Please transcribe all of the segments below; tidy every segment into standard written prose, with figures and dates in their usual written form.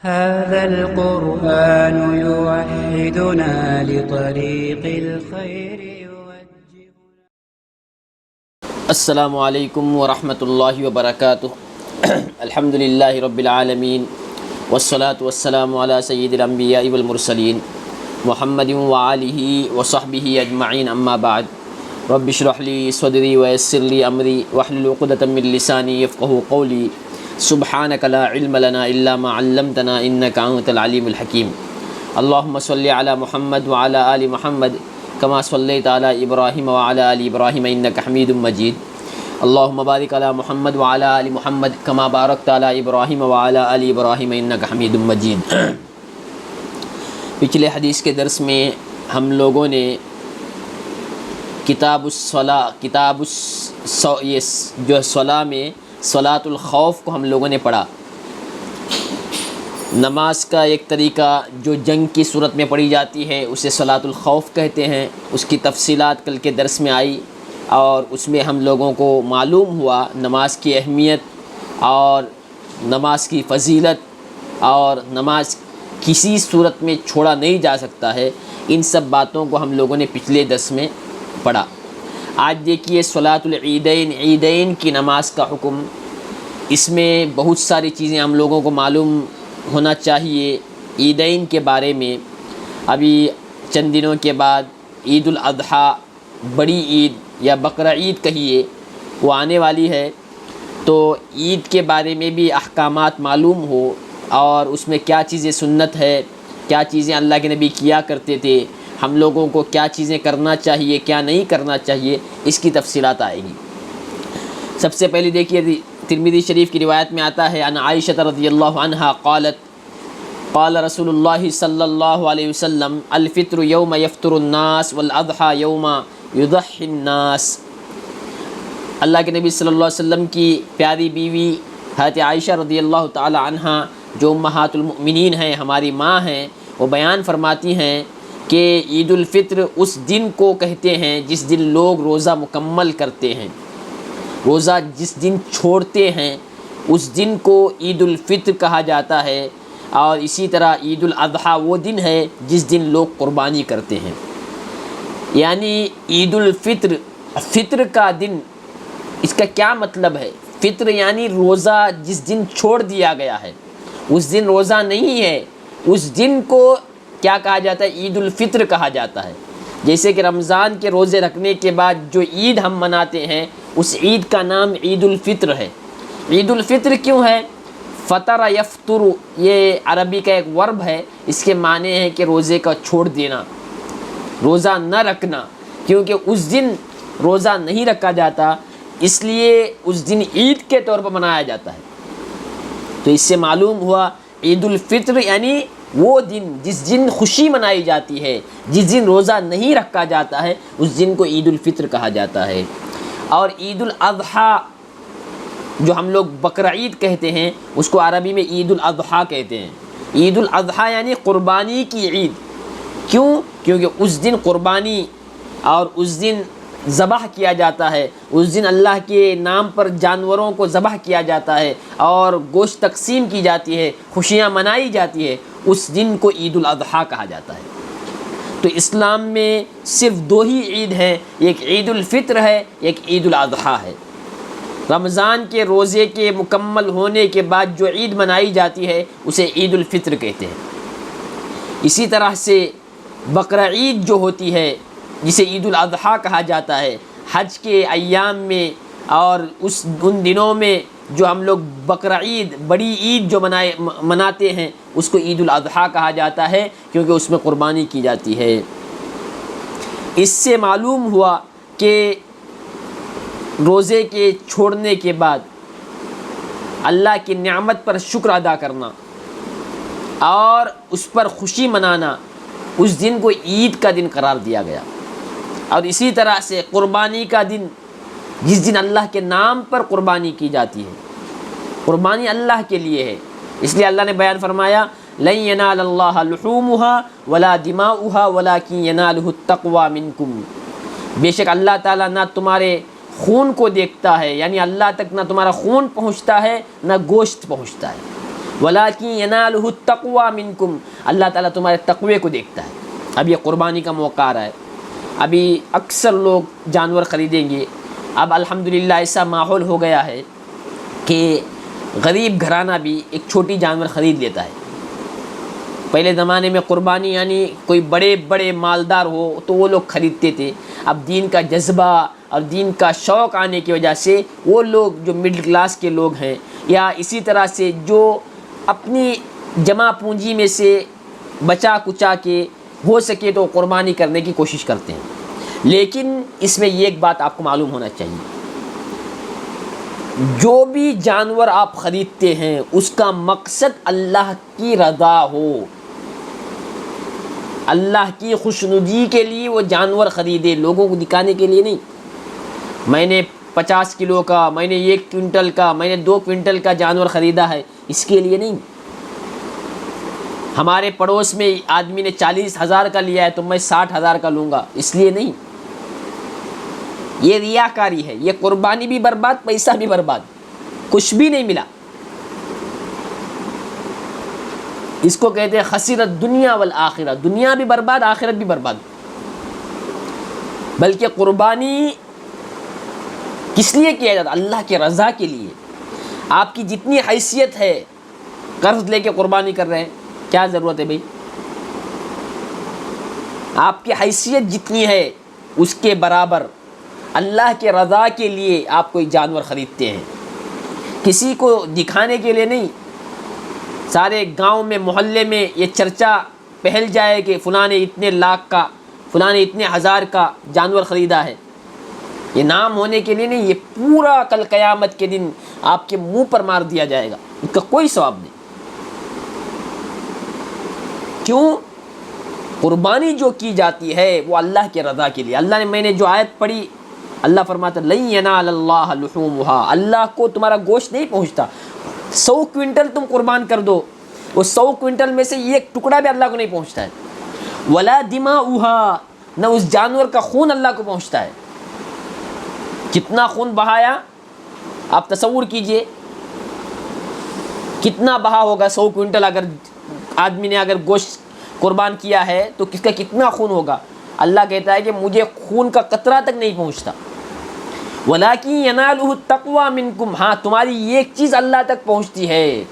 هذا القرآن يوحدنا لطريق الخير يوجهنا. السلام علیکم ورحمۃ اللہ وبرکاتہ. الحمد للہ رب العالمین والصلاة والسلام علی سید الانبیاء والمرسلین محمد وآلہ وصحبہ اجمعین. اما بعد، رب اشرح لی صدری ویسر لی امری واحلل عقدۃ من لسانی یفقہوا قولی. سبحانک لا علم لنا الا ما علمتنا انک انت العلیم الحکیم. اللہم صلی علی محمد وعلی آل محمد کما صلیت علی ابراہیم وعلی آل ابراہیم انک حمید مجید. اللہم بارک علی محمد وعلی آل محمد کما بارکت علی ابراہیم وعلی آل ابراہیم انک حمید مجید. پچھلے حدیث کے درس میں ہم لوگوں نے کتاب یہ جو صلاح میں صلاۃ الخوف کو ہم لوگوں نے پڑھا. نماز کا ایک طریقہ جو جنگ کی صورت میں پڑھی جاتی ہے اسے صلاۃ الخوف کہتے ہیں. اس کی تفصیلات کل کے درس میں آئی اور اس میں ہم لوگوں کو معلوم ہوا نماز کی اہمیت اور نماز کی فضیلت اور نماز کسی صورت میں چھوڑا نہیں جا سکتا ہے. ان سب باتوں کو ہم لوگوں نے پچھلے درس میں پڑھا. آج دیکھیے صلاۃ العیدین، عیدین کی نماز کا حکم. اس میں بہت ساری چیزیں ہم لوگوں کو معلوم ہونا چاہیے عیدین کے بارے میں. ابھی چند دنوں کے بعد عید الاضحیٰ، بڑی عید یا بقرہ عید کہیے، وہ آنے والی ہے. تو عید کے بارے میں بھی احکامات معلوم ہو اور اس میں کیا چیزیں سنت ہے، کیا چیزیں اللہ کے نبی کیا کرتے تھے، ہم لوگوں کو کیا چیزیں کرنا چاہیے کیا نہیں کرنا چاہیے، اس کی تفصیلات آئے گی. سب سے پہلے دیکھیے ترمذی شریف کی روایت میں آتا ہے ان عائشہ رضی اللہ عنہا قالت قال رسول اللہ صلی اللہ علیہ وسلم الفطر یوم یفطر الناس والاضحیٰ یوم یضحی الناس. اللہ کے نبی صلی اللہ علیہ وسلم کی پیاری بیوی حضرت عائشہ رضی اللہ تعالی عنہا جو امہات المؤمنین ہیں، ہماری ماں ہیں، وہ بیان فرماتی ہیں کہ عید الفطر اس دن کو کہتے ہیں جس دن لوگ روزہ مکمل کرتے ہیں. روزہ جس دن چھوڑتے ہیں اس دن کو عید الفطر کہا جاتا ہے. اور اسی طرح عید الاضحیٰ وہ دن ہے جس دن لوگ قربانی کرتے ہیں. یعنی عید الفطر، فطر کا دن، اس کا کیا مطلب ہے؟ فطر یعنی روزہ جس دن چھوڑ دیا گیا ہے، اس دن روزہ نہیں ہے، اس دن کو کیا کہا جاتا ہے؟ عید الفطر کہا جاتا ہے. جیسے کہ رمضان کے روزے رکھنے کے بعد جو عید ہم مناتے ہیں اس عید کا نام عید الفطر ہے. عید الفطر کیوں ہے؟ فطر یفطر، یہ عربی کا ایک ورب ہے. اس کے معنی ہے کہ روزے کا چھوڑ دینا، روزہ نہ رکھنا. کیونکہ اس دن روزہ نہیں رکھا جاتا، اس لیے اس دن عید کے طور پر منایا جاتا ہے. تو اس سے معلوم ہوا عید الفطر یعنی وہ دن جس دن خوشی منائی جاتی ہے، جس دن روزہ نہیں رکھا جاتا ہے اس دن کو عید الفطر کہا جاتا ہے. اور عید الاضحیٰ جو ہم لوگ بقرہ عید کہتے ہیں اس کو عربی میں عید الاضحیٰ کہتے ہیں. عید الاضحیٰ یعنی قربانی کی عید. کیوں؟ کیونکہ اس دن قربانی اور اس دن ذبح کیا جاتا ہے، اس دن اللہ کے نام پر جانوروں کو ذبح کیا جاتا ہے اور گوشت تقسیم کی جاتی ہے، خوشیاں منائی جاتی ہے. اس دن کو عید الاضحیٰ کہا جاتا ہے. تو اسلام میں صرف دو ہی عید ہیں، ایک عید الفطر ہے، ایک عید الاضحیٰ ہے. رمضان کے روزے کے مکمل ہونے کے بعد جو عید منائی جاتی ہے اسے عید الفطر کہتے ہیں. اسی طرح سے بقرہ عید جو ہوتی ہے جسے عید الاضحیٰ کہا جاتا ہے، حج کے ایام میں اور ان دنوں میں جو ہم لوگ بقرہ عید، بڑی عید جو مناتے ہیں اس کو عید الاضحیٰ کہا جاتا ہے کیونکہ اس میں قربانی کی جاتی ہے. اس سے معلوم ہوا کہ روزے کے چھوڑنے کے بعد اللہ کی نعمت پر شکر ادا کرنا اور اس پر خوشی منانا، اس دن کو عید کا دن قرار دیا گیا. اور اسی طرح سے قربانی کا دن جس دن اللہ کے نام پر قربانی کی جاتی ہے، قربانی اللہ کے لیے ہے. اس لیے اللہ نے بیان فرمایا لن ینال اللہ لحومها ولا دماؤها ولکن ینالہ التقوی منکم. بے شک اللہ تعالیٰ نہ تمہارے خون کو دیکھتا ہے، یعنی اللہ تک نہ تمہارا خون پہنچتا ہے نہ گوشت پہنچتا ہے، وَلَٰكِن يَنَالُهُ التَّقْوَىٰ مِنْكُمْ، اللہ تعالیٰ تمہارے تقوی کو دیکھتا ہے۔ اب یہ قربانی کا موقع آ رہا ہے، ابھی اکثر لوگ جانور خریدیں گے۔ اب الحمدللہ ایسا ماحول ہو گیا ہے کہ غریب گھرانہ بھی ایک چھوٹی جانور خرید لیتا ہے۔ پہلے زمانے میں قربانی یعنی کوئی بڑے بڑے مالدار ہو تو وہ لوگ خریدتے تھے۔ اب دین کا جذبہ اور دین کا شوق آنے کی وجہ سے وہ لوگ جو مڈل کلاس کے لوگ ہیں، یا اسی طرح سے جو اپنی جمع پونجی میں سے بچا کچا کے ہو سکے تو قربانی کرنے کی کوشش کرتے ہیں۔ لیکن اس میں یہ ایک بات آپ کو معلوم ہونا چاہیے، جو بھی جانور آپ خریدتے ہیں اس کا مقصد اللہ کی رضا ہو، اللہ کی خوشنودی کے لیے وہ جانور خریدے، لوگوں کو دکھانے کے لیے نہیں۔ میں نے 50 کلو کا، میں نے 1 کوئنٹل کا، میں نے 2 کوئنٹل کا جانور خریدا ہے، اس کے لیے نہیں۔ ہمارے پڑوس میں آدمی نے 40,000 کا لیا ہے تو میں 60,000 کا لوں گا، اس لیے نہیں۔ یہ ریاکاری ہے، یہ قربانی بھی برباد، پیسہ بھی برباد، کچھ بھی نہیں ملا۔ اس کو کہتے ہیں خسرت دنیا والآخرہ، دنیا بھی برباد، آخرت بھی برباد۔ بلکہ قربانی کس لیے کیا جاتا؟ اللہ کے رضا کے لیے۔ آپ کی جتنی حیثیت ہے، قرض لے کے قربانی کر رہے ہیں، کیا ضرورت ہے بھائی؟ آپ کی حیثیت جتنی ہے اس کے برابر اللہ کے رضا کے لیے آپ کوئی جانور خریدتے ہیں، کسی کو دکھانے کے لیے نہیں۔ سارے گاؤں میں محلے میں یہ چرچا پھیل جائے کہ فلاں نے اتنے لاکھ کا، فلاں نے اتنے ہزار کا جانور خریدا ہے، یہ نام ہونے کے لیے نہیں، یہ پورا کل قیامت کے دن آپ کے منہ پر مار دیا جائے گا، اس کا کوئی ثواب نہیں۔ کیوں؟ قربانی جو کی جاتی ہے وہ اللہ کے رضا کے لیے۔ اللہ نے، میں نے جو آیت پڑھی، اللہ فرماتا لن ینال اللہ لحومها، اللہ کو تمہارا گوشت نہیں پہنچتا۔ 100 کوئنٹل تم قربان کر دو، وہ 100 کوئنٹل میں سے ایک ٹکڑا بھی اللہ کو نہیں پہنچتا ہے۔ ولا دماؤها، نہ اس جانور کا خون اللہ کو پہنچتا ہے۔ کتنا خون بہایا آپ تصور کیجئے، کتنا بہا ہوگا 100 کوئنٹل اگر آدمی نے اگر گوشت قربان کیا ہے تو کس کا کتنا خون ہوگا۔ اللہ کہتا ہے کہ مجھے خون کا قطرہ تک نہیں پہنچتا۔ وَلَٰكِن يَنَالُهُ التَّقْوَىٰ مِنْكُمْ، ہاں تمہاری یہ ایک چیز اللہ تک پہنچتی ہے،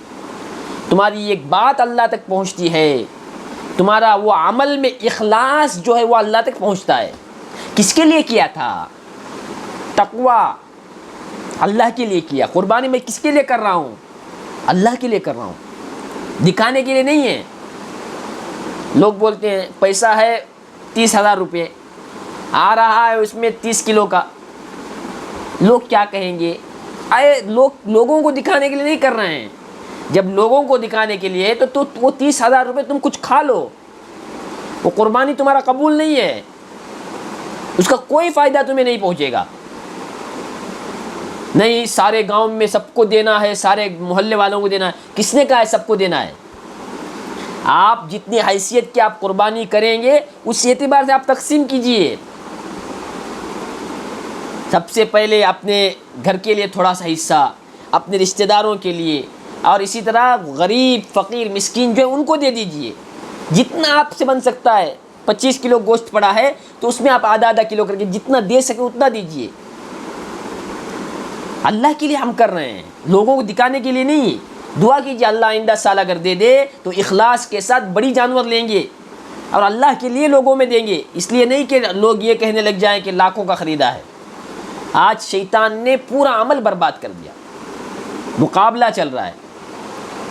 تمہاری ایک بات اللہ تک پہنچتی ہے، تمہارا وہ عمل میں اخلاص جو ہے وہ اللہ تک پہنچتا ہے۔ کس کے لیے کیا تھا؟ تقوی، اللہ کے لیے کیا۔ قربانی میں کس کے لیے کر رہا ہوں؟ اللہ کے لیے کر رہا ہوں، دکھانے کے لیے نہیں ہے۔ لوگ بولتے ہیں پیسہ ہے 30,000 روپے، آ رہا ہے اس میں 30 کلو کا، لوگ کیا کہیں گے؟ لوگوں کو دکھانے کے لیے نہیں کر رہے ہیں۔ جب لوگوں کو دکھانے کے لیے تو وہ 30,000 روپے تم کچھ کھا لو، وہ قربانی تمہارا قبول نہیں ہے، اس کا کوئی فائدہ تمہیں نہیں پہنچے گا۔ نہیں سارے گاؤں میں سب کو دینا ہے، سارے محلے والوں کو دینا ہے، کس نے کہا ہے سب کو دینا ہے؟ آپ جتنی حیثیت کی آپ قربانی کریں گے اس اعتبار سے آپ تقسیم کیجئے۔ سب سے پہلے اپنے گھر کے لیے تھوڑا سا حصہ، اپنے رشتہ داروں کے لیے، اور اسی طرح غریب فقیر مسکین جو ہے ان کو دے دیجئے، جتنا آپ سے بن سکتا ہے۔ 25 کلو گوشت پڑا ہے تو اس میں آپ آدھا کلو کر کے جتنا دے سکے اتنا دیجئے۔ اللہ کے لیے ہم کر رہے ہیں، لوگوں کو دکھانے کے لیے نہیں۔ دعا کیجیے اللہ آئندہ سال اگر دے دے تو اخلاص کے ساتھ بڑی جانور لیں گے اور اللہ کے لیے لوگوں میں دیں گے، اس لیے نہیں کہ لوگ یہ کہنے لگ جائیں کہ لاکھوں کا خریدا ہے۔ آج شیطان نے پورا عمل برباد کر دیا، مقابلہ چل رہا ہے،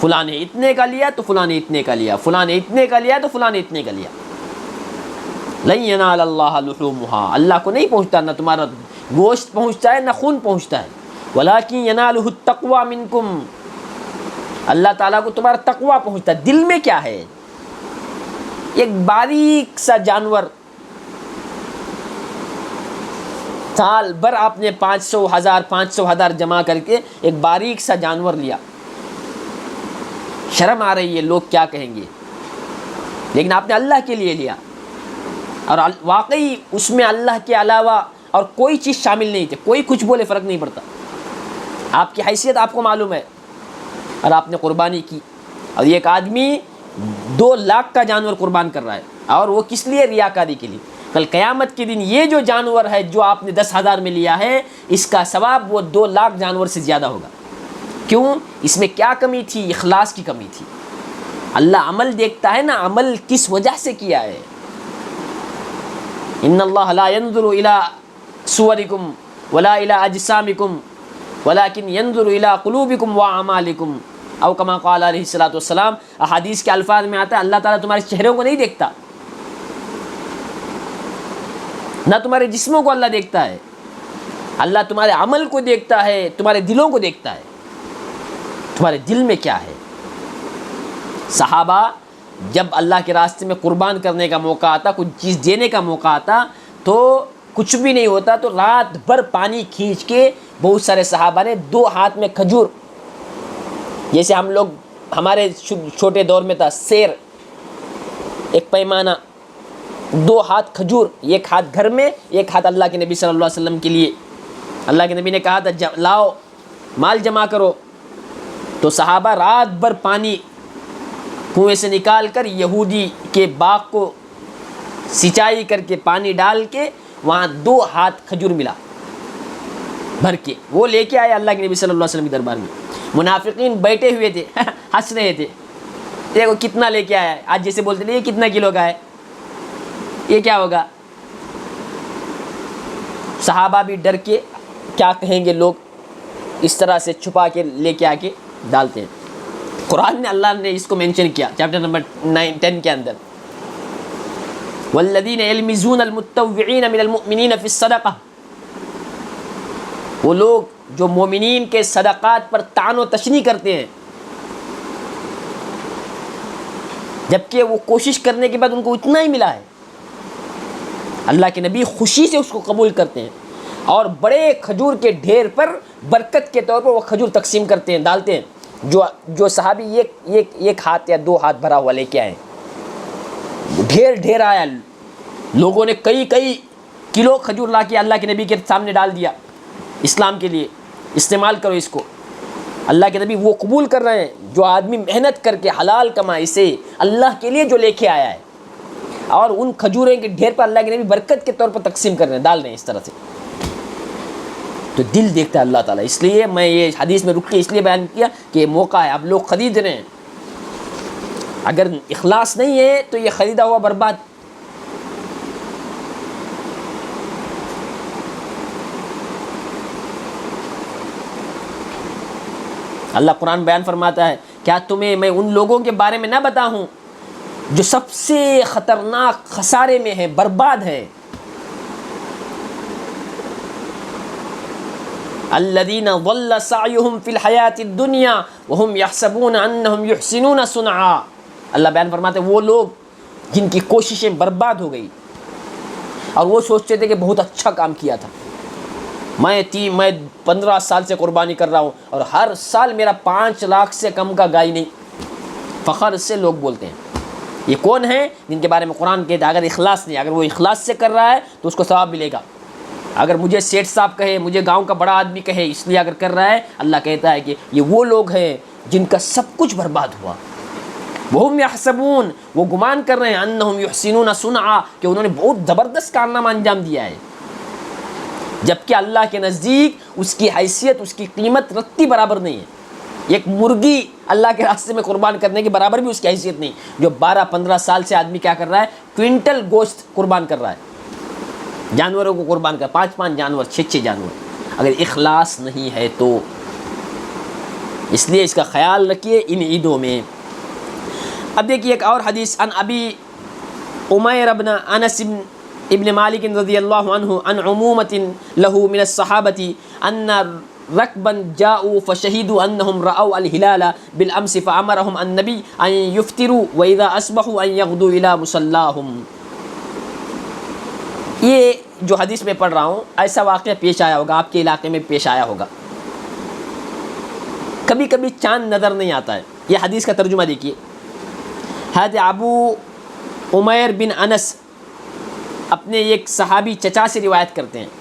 فلاں نے اتنے کا لیا تو فلاں نے اتنے کا لیا، فلاں نے اتنے کا لیا تو فلاں نے اتنے کا لیا۔ لن ینال اللہ لحومها، اللہ کو نہیں پہنچتا، نہ تمہارا گوشت پہنچتا ہے نہ خون پہنچتا ہے۔ ولیکن ینالہ التقوی منکم، اللہ تعالیٰ کو تمہارا تقوی پہنچتا ہے۔ دل میں کیا ہے؟ ایک باریک سا جانور، سال بھر آپ نے 500,000 جمع کر کے ایک باریک سا جانور لیا، شرم آ رہی ہے لوگ کیا کہیں گے، لیکن آپ نے اللہ کے لیے لیا، اور واقعی اس میں اللہ کے علاوہ اور کوئی چیز شامل نہیں تھی، کوئی کچھ بولے فرق نہیں پڑتا، آپ کی حیثیت آپ کو معلوم ہے، اور آپ نے قربانی کی۔ اور ایک آدمی 2 لاکھ کا جانور قربان کر رہا ہے، اور وہ کس لیے؟ ریاکاری کے لیے۔ کل قیامت کے دن یہ جو جانور ہے جو آپ نے 10,000 میں لیا ہے، اس کا ثواب وہ 2 لاکھ جانور سے زیادہ ہوگا۔ کیوں؟ اس میں کیا کمی تھی؟ اخلاص کی کمی تھی۔ اللہ عمل دیکھتا ہے نا، عمل کس وجہ سے کیا ہے۔ ان اللہ لا ينظر الى صورکم ولا الى اجسامکم ولكن ينظر الى قلوبکم واعمالکم، او کما قال علیہ الصلوۃ والسلام۔ احادیث کے الفاظ میں آتا ہے اللہ تعالیٰ تمہارے چہروں کو نہیں دیکھتا، نہ تمہارے جسموں کو اللہ دیکھتا ہے، اللہ تمہارے عمل کو دیکھتا ہے، تمہارے دلوں کو دیکھتا ہے، تمہارے دل میں کیا ہے۔ صحابہ جب اللہ کے راستے میں قربان کرنے کا موقع آتا، کچھ چیز دینے کا موقع آتا، تو کچھ بھی نہیں ہوتا تو رات بھر پانی کھینچ کے بہت سارے صحابہ نے 2 ہاتھ میں کھجور، جیسے ہم لوگ ہمارے چھوٹے دور میں تھا سیر، ایک پیمانہ، 2 ہاتھ کھجور، ایک ہاتھ گھر میں، ایک ہاتھ اللہ کے نبی صلی اللہ علیہ وسلم کے لیے۔ اللہ کے نبی نے کہا تھا لاؤ مال جمع کرو، تو صحابہ رات بھر پانی کنویں سے نکال کر یہودی کے باغ کو سینچائی کر کے پانی ڈال کے وہاں 2 ہاتھ کھجور ملا بھر کے، وہ لے کے آئے اللہ کے نبی صلی اللہ علیہ وسلم کے دربار میں۔ منافقین بیٹھے ہوئے تھے ہنس رہے تھے، دیکھو کتنا لے کے آیا ہے، آج جیسے بولتے تھے یہ کتنا کلو کا ہے، یہ کیا ہوگا۔ صحابہ بھی ڈر کے کیا کہیں گے لوگ، اس طرح سے چھپا کے لے کے آ کے ڈالتے ہیں۔ قرآن نے اللہ نے اس کو مینشن کیا چیپٹر نمبر 10 کے اندر، والذین یلمزون المتطوعین من المؤمنین فی الصدقہ، وہ لوگ جو مومنین کے صدقات پر طعن و تشنیع کرتے ہیں، جبکہ وہ کوشش کرنے کے بعد ان کو اتنا ہی ملا ہے، اللہ کے نبی خوشی سے اس کو قبول کرتے ہیں، اور بڑے کھجور کے ڈھیر پر برکت کے طور پر وہ کھجور تقسیم کرتے ہیں، ڈالتے ہیں۔ جو صحابی ایک ہاتھ یا 2 ہاتھ بھرا ہوا لے کے آئے، ڈھیر آیا، لوگوں نے کئی کلو کھجور لا کے اللہ کے نبی کے سامنے ڈال دیا، اسلام کے لیے استعمال کرو اس کو۔ اللہ کے نبی وہ قبول کر رہے ہیں جو آدمی محنت کر کے حلال کمائی سے اللہ کے لیے جو لے کے آیا ہے، اور ان کھجوریں کے ڈھیر پر اللہ کے نبی برکت کے طور پر تقسیم کر رہے ہیں، ڈال رہے ہیں اس طرح سے۔ تو دل دیکھتا ہے اللہ تعالیٰ، اس لیے میں یہ حدیث میں رک کے اس لیے بیان کیا کہ یہ موقع ہے، اب لوگ خرید رہے ہیں، اگر اخلاص نہیں ہے تو یہ خریدا ہوا برباد۔ اللہ قرآن بیان فرماتا ہے، کیا تمہیں میں ان لوگوں کے بارے میں نہ بتاؤں جو سب سے خطرناک خسارے میں ہے، برباد ہے۔ الذین ضل سعیہم فی الحیاۃ الدنیا وہم یحسبون انہم یحسنون صنعا، اللہ بیان فرماتے ہیں وہ لوگ جن کی کوششیں برباد ہو گئی اور وہ سوچتے تھے کہ بہت اچھا کام کیا تھا، میں 15 سال سے قربانی کر رہا ہوں اور ہر سال میرا 5 لاکھ سے کم کا گائے نہیں، فخر سے لوگ بولتے ہیں۔ یہ کون ہیں؟ جن کے بارے میں قرآن کہتا ہے اگر اخلاص نہیں، اگر وہ اخلاص سے کر رہا ہے تو اس کو ثواب ملے گا۔ اگر مجھے سیٹھ صاحب کہے، مجھے گاؤں کا بڑا آدمی کہے اس لیے اگر کر رہا ہے، اللہ کہتا ہے کہ یہ وہ لوگ ہیں جن کا سب کچھ برباد ہوا۔ وہم یحسبون، وہ گمان کر رہے ہیں، انہم یحسنون صنعا، کہ انہوں نے بہت زبردست کارنامہ انجام دیا ہے، جبکہ اللہ کے نزدیک اس کی حیثیت، اس کی قیمت رتی برابر نہیں ہے۔ ایک مرغی اللہ کے راستے میں قربان کرنے کے برابر بھی اس کی حیثیت نہیں، جو 12-15 سال سے آدمی کیا کر رہا ہے، کوئنٹل گوشت قربان کر رہا ہے، جانوروں کو قربان کر 5 جانور، 6 جانور، اگر اخلاص نہیں ہے تو۔ اس لیے اس کا خیال رکھیے ان عیدوں میں۔ اب دیکھیے ایک اور حدیث، ان ابی عمیر بن انس ابن مالک رضی اللہ عنہ عن عمومۃ له من الصحابة ان ركبا جاءوا فشهدوا انهم راوا الهلال بالامس فامرهم النبي ان يفطروا واذا اصبحوا ان يغدوا الى مصلاهم۔ یہ جو حدیث میں پڑھ رہا ہوں ایسا واقعہ پیش آیا ہوگا، آپ کے علاقے میں پیش آیا ہوگا، کبھی کبھی چاند نظر نہیں آتا ہے۔ یہ حدیث کا ترجمہ دیکھیے، حضرت ابو عمیر بن انس اپنے ایک صحابی چچا سے روایت کرتے ہیں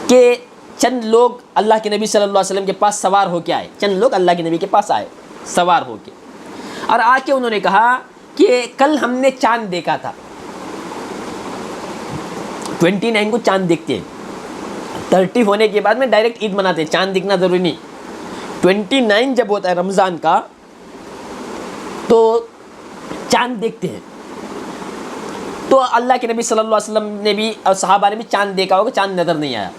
کہ چند لوگ اللہ کے نبی صلی اللہ علیہ وسلم کے پاس سوار ہو کے آئے، چند لوگ اللہ کے نبی کے پاس آئے سوار ہو کے، اور آ کے انہوں نے کہا کہ کل ہم نے چاند دیکھا تھا. 29 کو چاند دیکھتے ہیں, 30 ہونے کے بعد میں ڈائریکٹ عید مناتے ہیں, چاند دکھنا ضروری نہیں. 29 جب ہوتا ہے رمضان کا تو چاند دیکھتے ہیں. تو اللہ کے نبی صلی اللہ علیہ وسلم نے بھی اور صحابہ نے بھی چاند دیکھا ہوگا, چاند نظر نہیں آیا.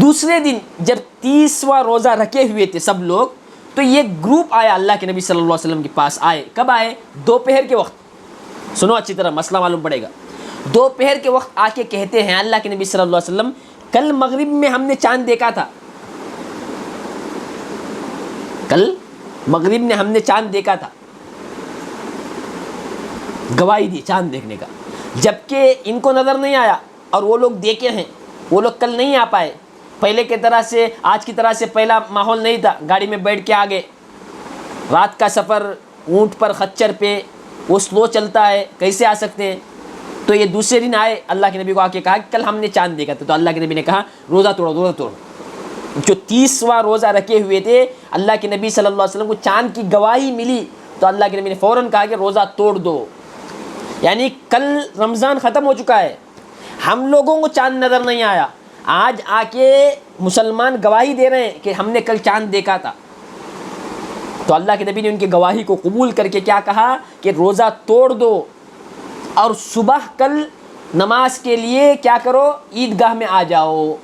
دوسرے دن جب 30واں روزہ رکھے ہوئے تھے سب لوگ, تو یہ گروپ آیا اللہ کے نبی صلی اللہ علیہ وسلم کے پاس. آئے کب آئے؟ دوپہر کے وقت. سنو اچھی طرح, مسئلہ معلوم پڑے گا. دوپہر کے وقت آ کے کہتے ہیں اللہ کے نبی صلی اللہ علیہ وسلم, کل مغرب میں ہم نے چاند دیکھا تھا, کل مغرب میں ہم نے چاند دیکھا تھا. گواہی دی چاند دیکھنے کا, جبکہ ان کو نظر نہیں آیا اور وہ لوگ دیکھے ہیں. وہ لوگ کل نہیں آ پائے. پہلے کی طرح سے, آج کی طرح سے پہلا ماحول نہیں تھا, گاڑی میں بیٹھ کے آگے, رات کا سفر اونٹ پر خچر پہ, وہ سلو چلتا ہے, کیسے آ سکتے ہیں؟ تو یہ دوسرے دن آئے, اللہ کے نبی کو آ کے کہا کہ کل ہم نے چاند دیکھا تھا. تو اللہ کے نبی نے کہا روزہ توڑو, روزہ توڑو. جو 30واں روزہ رکھے ہوئے تھے, اللہ کے نبی صلی اللہ علیہ وسلم کو چاند کی گواہی ملی, تو اللہ کے نبی نے فوراً کہا کہ روزہ توڑ دو. یعنی کل رمضان ختم ہو چکا ہے, ہم لوگوں کو چاند نظر نہیں آیا, آج آ کے مسلمان گواہی دے رہے ہیں کہ ہم نے کل چاند دیکھا تھا. تو اللہ کے نبی نے ان کی گواہی کو قبول کر کے کیا کہا کہ روزہ توڑ دو, اور صبح کل نماز کے لیے کیا کرو, عیدگاہ میں آ جاؤ.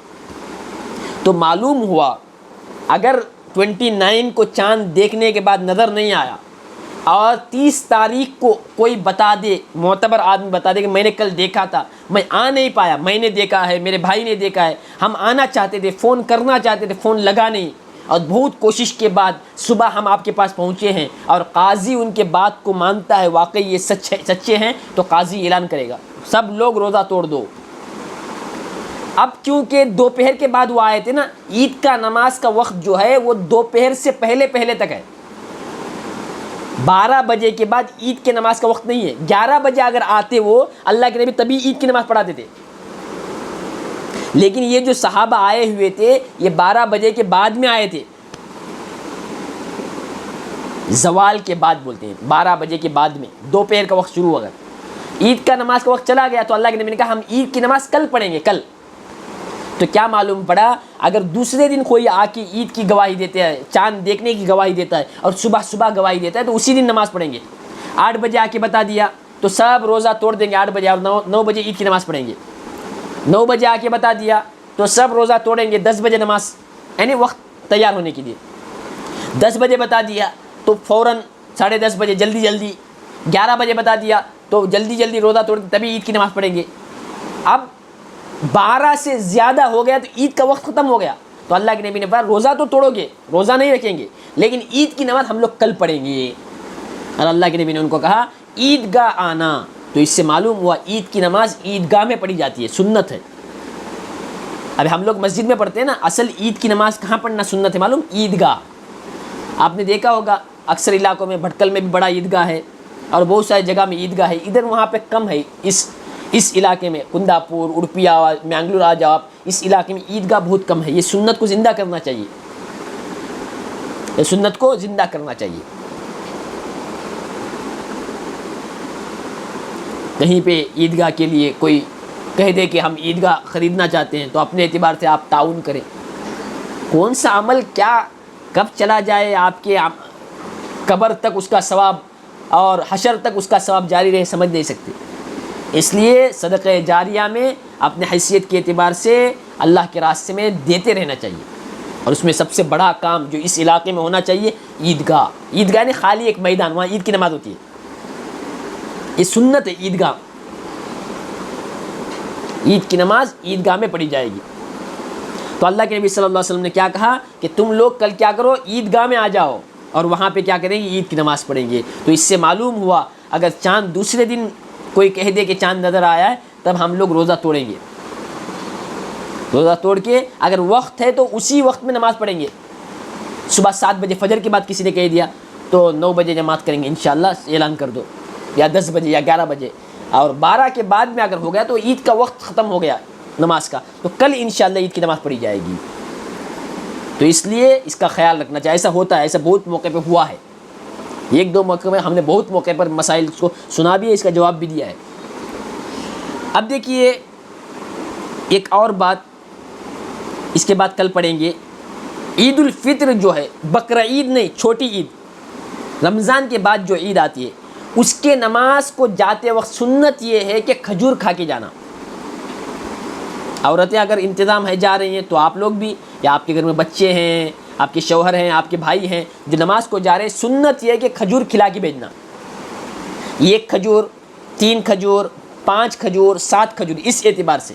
تو معلوم ہوا اگر 29 کو چاند دیکھنے کے بعد نظر نہیں آیا اور 30 تاریخ کو کوئی بتا دے, معتبر آدمی بتا دے کہ میں نے کل دیکھا تھا, میں آ نہیں پایا, میں نے دیکھا ہے, میرے بھائی نے دیکھا ہے, ہم آنا چاہتے تھے, فون کرنا چاہتے تھے, فون لگا نہیں, اور بہت کوشش کے بعد صبح ہم آپ کے پاس پہنچے ہیں, اور قاضی ان کے بات کو مانتا ہے, واقعی یہ سچے ہیں, تو قاضی اعلان کرے گا سب لوگ روزہ توڑ دو. اب کیونکہ دوپہر کے بعد وہ آئے تھے نا, عید کا نماز کا وقت جو ہے وہ دوپہر سے پہلے تک ہے. 12 بجے کے بعد عید کے نماز کا وقت نہیں ہے. 11 بجے اگر آتے وہ, اللہ کے نبی تبھی عید کی نماز پڑھاتے تھے. لیکن یہ جو صحابہ آئے ہوئے تھے یہ 12 بجے کے بعد میں آئے تھے, زوال کے بعد بولتے ہیں, 12 بجے کے بعد میں, دوپہر کا وقت شروع ہو گیا, عید کا نماز کا وقت چلا گیا. تو اللہ کے نبی نے کہا ہم عید کی نماز کل پڑھیں گے, کل. تو کیا معلوم پڑا, اگر دوسرے دن کوئی آ کے عید کی گواہی دیتا ہے, چاند دیکھنے کی گواہی دیتا ہے, اور صبح گواہی دیتا ہے, تو اسی دن نماز پڑھیں گے. 8 بجے آ کے بتا دیا تو سب روزہ توڑ دیں گے 8 بجے, اور 9 بجے عید کی نماز پڑھیں گے. 9 بجے آ کے بتا دیا تو سب روزہ توڑیں گے 10 بجے نماز, یعنی وقت تیار ہونے کے لیے. 10 بجے بتا دیا تو فوراً 10:30 بجے جلدی. 11 بجے بتا دیا تو جلدی روزہ توڑ تبھی عید کی نماز پڑھیں گے. اب 12 سے زیادہ ہو گیا تو عید کا وقت ختم ہو گیا. تو اللہ کے نبی نے کہا روزہ تو توڑو گے, روزہ نہیں رکھیں گے, لیکن عید کی نماز ہم لوگ کل پڑھیں گے. اور اللہ کے نبی نے ان کو کہا عیدگاہ آنا. تو اس سے معلوم ہوا عید کی نماز عیدگاہ میں پڑھی جاتی ہے, سنت ہے. اب ہم لوگ مسجد میں پڑھتے ہیں نا, اصل عید کی نماز کہاں پڑھنا سنت ہے معلوم؟ عیدگاہ. آپ نے دیکھا ہوگا اکثر علاقوں میں, بھٹکل میں بھی بڑا عیدگاہ ہے اور بہت ساری جگہ میں عیدگاہ ہے. ادھر وہاں پہ کم ہے. اس علاقے میں کندہ پور, اڑپیا, مینگلور آ جاؤ آپ, اس علاقے میں عیدگاہ بہت کم ہے. یہ سنت کو زندہ کرنا چاہیے, یہ سنت کو زندہ کرنا چاہیے. کہیں پہ عیدگاہ کے لیے کوئی کہہ دے کہ ہم عیدگاہ خریدنا چاہتے ہیں, تو اپنے اعتبار سے آپ تعاون کریں. کون سا عمل کیا کب چلا جائے آپ کے قبر تک اس کا ثواب اور حشر تک اس کا ثواب جاری رہے, سمجھ نہیں سکتے. اس لیے صدقہ جاریہ میں اپنے حیثیت کے اعتبار سے اللہ کے راستے میں دیتے رہنا چاہیے. اور اس میں سب سے بڑا کام جو اس علاقے میں ہونا چاہیے, عیدگاہ. عیدگاہ نے خالی ایک میدان, وہاں عید کی نماز ہوتی ہے, یہ سنت ہے. عیدگاہ, عید کی نماز عیدگاہ میں پڑھی جائے گی. تو اللہ کے نبی صلی اللہ علیہ وسلم نے کیا کہا کہ تم لوگ کل کیا کرو, عیدگاہ میں آ جاؤ, اور وہاں پہ کیا کریں گے, عید کی نماز پڑھیں گے. تو اس سے معلوم ہوا اگر چاند دوسرے دن کوئی کہہ دے کہ چاند نظر آیا ہے, تب ہم لوگ روزہ توڑیں گے. روزہ توڑ کے اگر وقت ہے تو اسی وقت میں نماز پڑھیں گے. صبح 7 بجے فجر کے بعد کسی نے کہہ دیا تو 9 بجے جماعت کریں گے انشاءاللہ, اعلان کر دو, یا 10 بجے یا 11 بجے. اور 12 کے بعد میں اگر ہو گیا تو عید کا وقت ختم ہو گیا نماز کا, تو کل انشاءاللہ عید کی نماز پڑھی جائے گی. تو اس لیے اس کا خیال رکھنا چاہیے. ایسا ہوتا ہے, ایسا بہت موقع پہ ہوا ہے. ایک دو موقع میں ہم نے بہت موقع پر مسائل کو سنا بھی ہے، اس کا جواب بھی دیا ہے۔ اب دیکھیے ایک اور بات، اس کے بعد کل پڑھیں گے، عید الفطر جو ہے، بقرہ عید نہیں، چھوٹی عید، رمضان کے بعد جو عید آتی ہے، اس کے نماز کو جاتے وقت سنت یہ ہے کہ کھجور کھا کے جانا۔ عورتیں اگر انتظام ہے جا رہی ہیں تو آپ لوگ بھی، یا آپ کے گھر میں بچے ہیں، آپ کے شوہر ہیں، آپ کے بھائی ہیں جو نماز کو جا رہے ہیں، سنت یہ ہے کہ کھجور کھلا کے بھیجنا۔ 1 کھجور، 3 کھجور، 5 کھجور، 7 کھجور، اس اعتبار سے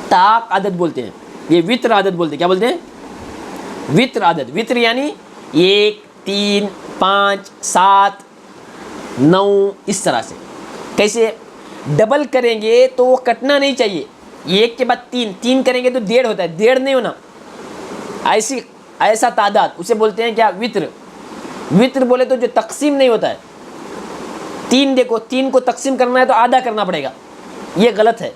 طاق عدد بولتے ہیں، یہ وطر عدد بولتے ہیں۔ کیا بولتے ہیں؟ وطر عدد۔ وطر یعنی 1، 3، 5، 7، 9، اس طرح سے۔ کیسے ڈبل کریں گے تو وہ کٹنا نہیں چاہیے، 1 کے بعد 3، 3 کریں گے تو 1.5 ہوتا ہے، 1.5 نہیں ہونا، ایسا تعداد، اسے بولتے ہیں کیا؟ وطر۔ وطر بولے تو جو تقسیم نہیں ہوتا ہے، 3 دیکھو، 3 کو تقسیم کرنا ہے تو آدھا کرنا پڑے گا، یہ غلط ہے۔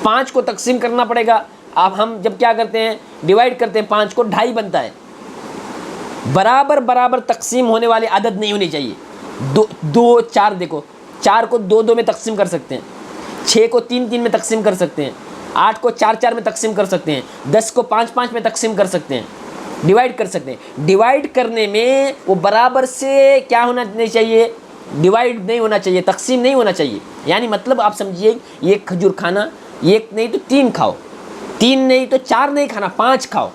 5 کو تقسیم کرنا پڑے گا، اب ہم جب کیا کرتے ہیں، ڈیوائیڈ کرتے ہیں 5 کو، 2.5 بنتا ہے۔ برابر برابر تقسیم ہونے والے عدد نہیں ہونے چاہیے۔ 2، 4 دیکھو، 4 کو 2 2 میں تقسیم کر سکتے ہیں، 6 کو 3 3 میں تقسیم کر سکتے ہیں، 8 کو 4 4 میں تقسیم کر سکتے ہیں، 10 کو 5 5 میں تقسیم کر سکتے ہیں، ڈیوائیڈ کر سکتے ہیں۔ ڈیوائیڈ کرنے میں وہ برابر سے کیا ہونا نہیں چاہیے، ڈیوائیڈ نہیں ہونا چاہیے، تقسیم نہیں ہونا چاہیے۔ یعنی مطلب آپ سمجھیے، 1 کھجور کھانا، 1 نہیں تو 3 کھاؤ، 3 نہیں تو 4 نہیں کھانا، 5 کھاؤ،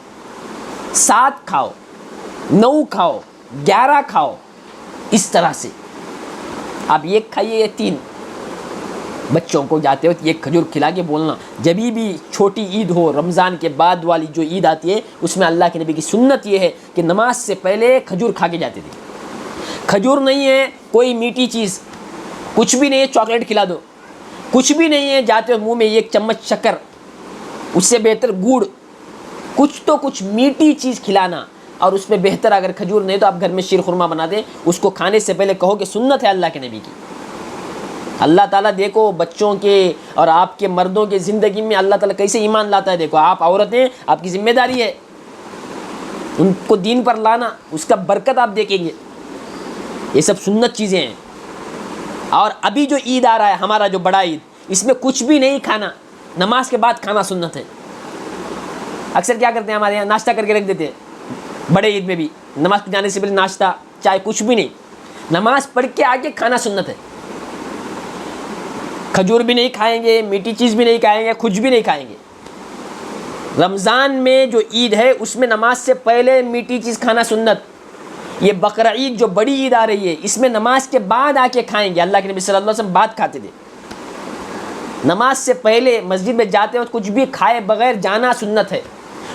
7 کھاؤ، 9 کھاؤ، 11 کھاؤ، اس طرح سے۔ آپ 1 کھائیے یا 3، بچوں کو جاتے وقت 1 کھجور کھلا کے بولنا۔ جبھی بھی چھوٹی عید ہو، رمضان کے بعد والی جو عید آتی ہے، اس میں اللہ کے نبی کی سنت یہ ہے کہ نماز سے پہلے کھجور کھا کے جاتے تھے۔ کھجور نہیں ہے کوئی میٹھی چیز، کچھ بھی نہیں ہے، چاکلیٹ کھلا دو، کچھ بھی نہیں ہے، جاتے ہو منہ میں 1 چمچ شکر، اس سے بہتر گڑ، کچھ تو کچھ میٹھی چیز کھلانا۔ اور اس میں بہتر اگر کھجور نہیں تو آپ گھر میں شیر خورما بنا دیں، اس کو کھانے سے پہلے کہو کہ سنت ہے اللہ کے نبی کی۔ اللہ تعالیٰ دیکھو بچوں کے اور آپ کے مردوں کے زندگی میں اللہ تعالیٰ کیسے ایمان لاتا ہے۔ دیکھو آپ عورتیں، آپ کی ذمہ داری ہے ان کو دین پر لانا، اس کا برکت آپ دیکھیں گے۔ یہ سب سنت چیزیں ہیں۔ اور ابھی جو عید آ رہا ہے ہمارا جو بڑا عید، اس میں کچھ بھی نہیں کھانا، نماز کے بعد کھانا سنت ہے۔ اکثر کیا کرتے ہیں ہمارے یہاں، ناشتہ کر کے رکھ دیتے ہیں، بڑے عید میں بھی نماز پہ جانے سے پہلے ناشتہ، چائے، کچھ بھی نہیں، نماز پڑھ کے آگے کھانا سنت ہے۔ کھجور بھی نہیں کھائیں گے، میٹھی چیز بھی نہیں کھائیں گے، کچھ بھی نہیں کھائیں گے۔ رمضان میں جو عید ہے اس میں نماز سے پہلے میٹھی چیز کھانا سنت۔ یہ بقرہ عید جو بڑی عید آ رہی ہے، اس میں نماز کے بعد آ کے کھائیں گے۔ اللہ کے نبی صلی اللہ علیہ وسلم بعد کھاتے تھے، نماز سے پہلے مسجد میں جاتے وقت کچھ بھی کھائے بغیر جانا سنت ہے۔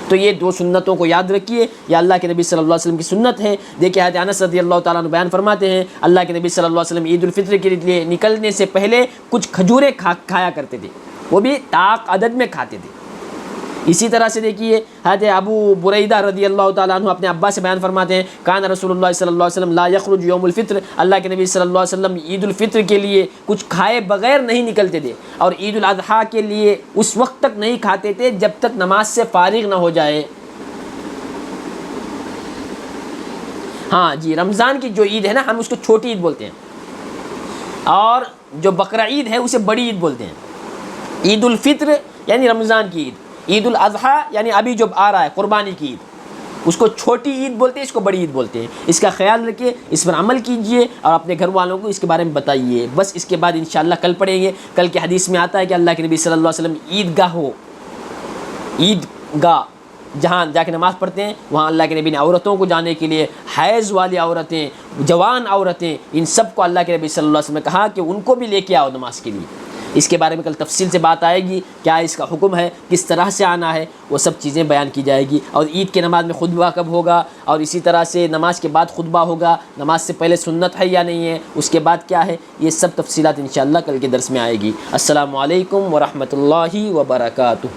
تو یہ 2 سنتوں کو یاد رکھیے، یہ اللہ کے نبی صلی اللہ علیہ وسلم کی سنت ہے۔ دیکھیے حضرت انس رضی اللہ تعالیٰ عنہ بیان فرماتے ہیں، اللہ کے نبی صلی اللہ علیہ وسلم عید الفطر کے لیے نکلنے سے پہلے کچھ کھجوریں کھایا کرتے تھے، وہ بھی طاق عدد میں کھاتے تھے۔ اسی طرح سے دیکھیے حضرت ابو بریدہ رضی اللہ تعالیٰ عنہ اپنے ابا سے بیان فرماتے ہیں، کان رسول اللہ صلی اللہ علیہ وسلم لا یخرج یوم الفطر، اللہ کے نبی صلی اللہ علیہ وسلم عید الفطر کے لیے کچھ کھائے بغیر نہیں نکلتے تھے، اور عید الاضحیٰ کے لیے اس وقت تک نہیں کھاتے تھے جب تک نماز سے فارغ نہ ہو جائے۔ ہاں جی، رمضان کی جو عید ہے نا، ہم اس کو چھوٹی عید بولتے ہیں، اور جو بقرہ عید ہے اسے بڑی عید بولتے ہیں۔ عید الفطر یعنی رمضان کی عید، عید الاضحیٰ یعنی ابھی جو آ رہا ہے قربانی کی عید، اس کو چھوٹی عید بولتے ہیں، اس کو بڑی عید بولتے ہیں۔ اس کا خیال رکھیے، اس پر عمل کیجئے، اور اپنے گھر والوں کو اس کے بارے میں بتائیے۔ بس اس کے بعد انشاءاللہ کل پڑھیں گے۔ کل کے حدیث میں آتا ہے کہ اللہ کے نبی صلی اللہ علیہ وسلم عید گاہ جہاں جا کے نماز پڑھتے ہیں، وہاں اللہ کے نبی نے عورتوں کو جانے کے لیے، حیض والی عورتیں، جوان عورتیں، ان سب کو اللہ کے نبی صلی اللہ علیہ وسلم نے کہا کہ ان کو بھی لے کے آؤ نماز کے لیے۔ اس کے بارے میں کل تفصیل سے بات آئے گی، کیا اس کا حکم ہے، کس طرح سے آنا ہے، وہ سب چیزیں بیان کی جائے گی۔ اور عید کے نماز میں خطبہ کب ہوگا، اور اسی طرح سے نماز کے بعد خطبہ ہوگا، نماز سے پہلے سنت ہے یا نہیں ہے، اس کے بعد کیا ہے، یہ سب تفصیلات انشاءاللہ کل کے درس میں آئے گی۔ السلام علیکم ورحمۃ اللہ وبرکاتہ۔